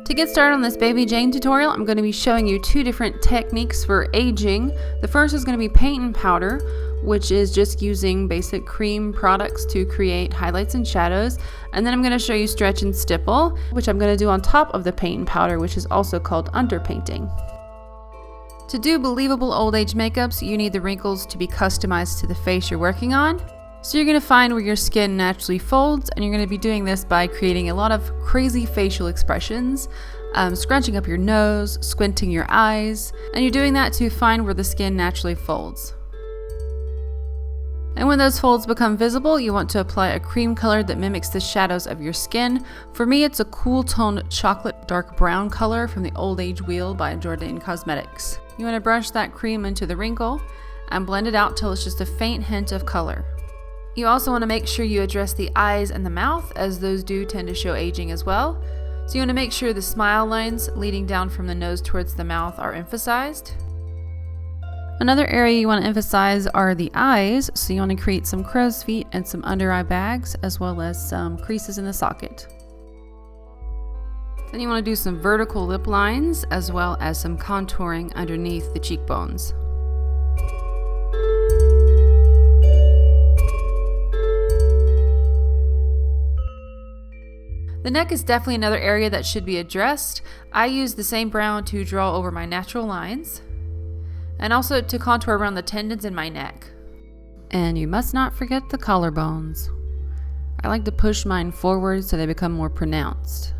To get started on this Baby Jane tutorial, I'm going to be showing you two different techniques for aging. The first is going to be paint and powder, which is just using basic cream products to create highlights and shadows. And then I'm going to show you stretch and stipple, which I'm going to do on top of the paint and powder, which is also called underpainting. To do believable old age makeups, you need the wrinkles to be customized to the face you're working on. So you're going to find where your skin naturally folds, and you're going to be doing this by creating a lot of crazy facial expressions, scrunching up your nose, squinting your eyes, and you're doing that to find where the skin naturally folds. And when those folds become visible, you want to apply a cream color that mimics the shadows of your skin. For me, it's a cool toned chocolate dark brown color from the Old Age Wheel by Jordane Cosmetics. You want to brush that cream into the wrinkle and blend it out till it's just a faint hint of color. You also want to make sure you address the eyes and the mouth, as those do tend to show aging as well. So you want to make sure the smile lines leading down from the nose towards the mouth are emphasized. Another area you want to emphasize are the eyes, so you want to create some crow's feet and some under eye bags, as well as some creases in the socket. Then you want to do some vertical lip lines, as well as some contouring underneath the cheekbones. The neck is definitely another area that should be addressed. I use the same brown to draw over my natural lines, and also to contour around the tendons in my neck. And you must not forget the collarbones. I like to push mine forward so they become more pronounced.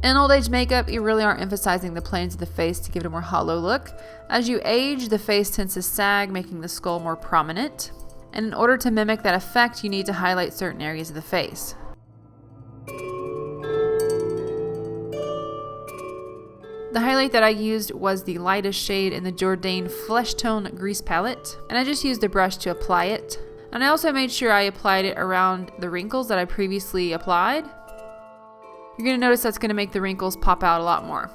In old age makeup, you really are emphasizing the planes of the face to give it a more hollow look. As you age, the face tends to sag, making the skull more prominent. And in order to mimic that effect, you need to highlight certain areas of the face. The highlight that I used was the lightest shade in the Jordane Flesh Tone Grease Palette, and I just used a brush to apply it. And I also made sure I applied it around the wrinkles that I previously applied. You're going to notice that's going to make the wrinkles pop out a lot more.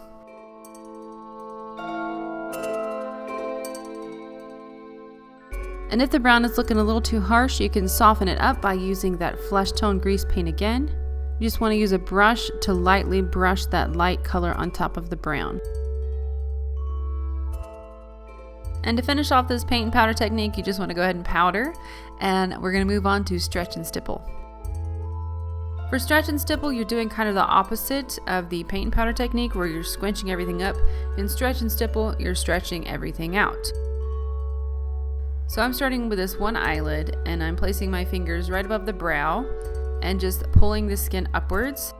And if the brown is looking a little too harsh, you can soften it up by using that flesh tone grease paint again. You just want to use a brush to lightly brush that light color on top of the brown. And to finish off this paint and powder technique, you just want to go ahead and powder, and we're going to move on to stretch and stipple. For stretch and stipple, you're doing kind of the opposite of the paint and powder technique, where you're squinching everything up. In stretch and stipple, you're stretching everything out. So I'm starting with this one eyelid, and I'm placing my fingers right above the brow and just pulling the skin upwards.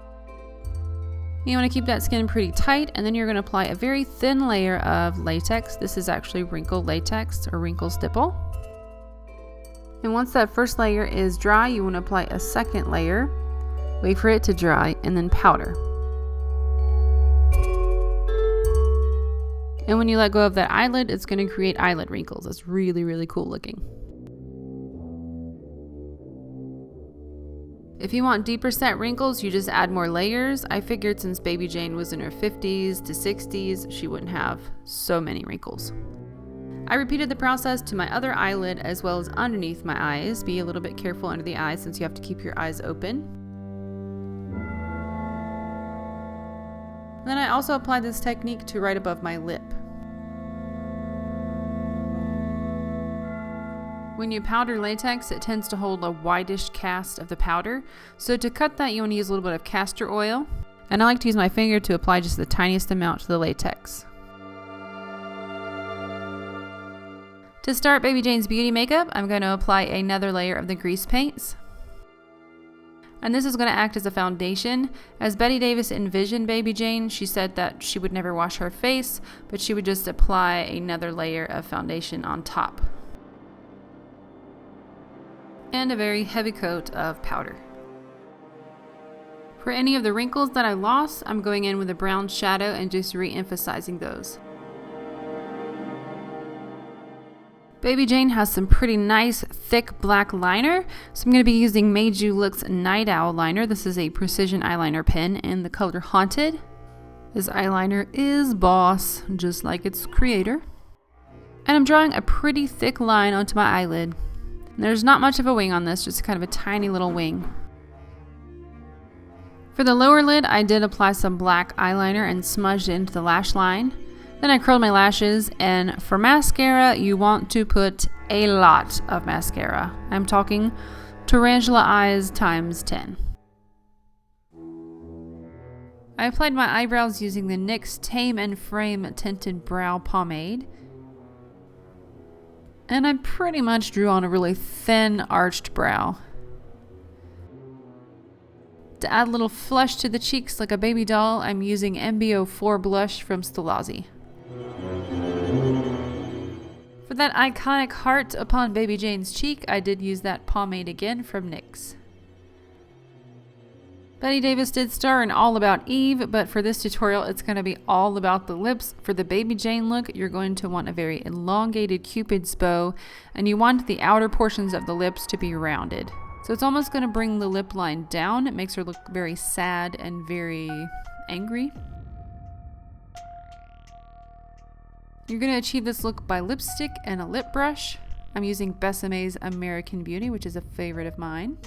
You want to keep that skin pretty tight, and then you're going to apply a very thin layer of latex. This is actually wrinkle latex or wrinkle stipple. And once that first layer is dry, you want to apply a second layer, wait for it to dry, and then powder. And when you let go of that eyelid, it's going to create eyelid wrinkles. It's really, really cool looking. If you want deeper set wrinkles, you just add more layers. I figured since Baby Jane was in her 50s to 60s, she wouldn't have so many wrinkles. I repeated the process to my other eyelid as well as underneath my eyes. Be a little bit careful under the eyes since you have to keep your eyes open. Then I also applied this technique to right above my lip. When you powder latex, it tends to hold a whitish cast of the powder. So to cut that, you want to use a little bit of castor oil. And I like to use my finger to apply just the tiniest amount to the latex. To start Baby Jane's beauty makeup, I'm going to apply another layer of the grease paints. And this is going to act as a foundation. As Bette Davis envisioned Baby Jane, she said that she would never wash her face, but she would just apply another layer of foundation on top. And a very heavy coat of powder. For any of the wrinkles that I lost, I'm going in with a brown shadow and just re-emphasizing those. Baby Jane has some pretty nice thick black liner, so I'm going to be using Made You Look's Night Owl liner. This is a precision eyeliner pen in the color Haunted. This eyeliner is boss, just like its creator. And I'm drawing a pretty thick line onto my eyelid. There's not much of a wing on this, just kind of a tiny little wing. For the lower lid, I did apply some black eyeliner and smudged it into the lash line. Then I curled my lashes, and for mascara, you want to put a lot of mascara. I'm talking tarantula eyes times 10. I applied my eyebrows using the NYX Tame and Frame Tinted Brow Pomade. And I pretty much drew on a really thin arched brow. To add a little flush to the cheeks like a baby doll, I'm using MB04 blush from Stilazzi. For that iconic heart upon Baby Jane's cheek, I did use that pomade again from NYX. Bette Davis did star in All About Eve, but for this tutorial it's going to be all about the lips. For the Baby Jane look, you're going to want a very elongated Cupid's bow, and you want the outer portions of the lips to be rounded. So it's almost going to bring the lip line down. It makes her look very sad and very angry. You're going to achieve this look by lipstick and a lip brush. I'm using Besame's American Beauty, which is a favorite of mine.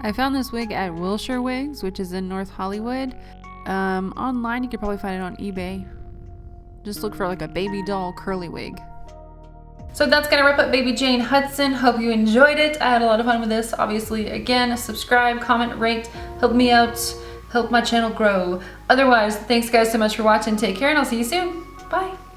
I found this wig at Wilshire Wigs, which is in North Hollywood. Online, you could probably find it on eBay. Just look for like a baby doll curly wig. So that's gonna wrap up Baby Jane Hudson. Hope you enjoyed it. I had a lot of fun with this. Obviously, again, subscribe, comment, rate, help me out, help my channel grow. Otherwise, thanks guys so much for watching. Take care and I'll see you soon. Bye.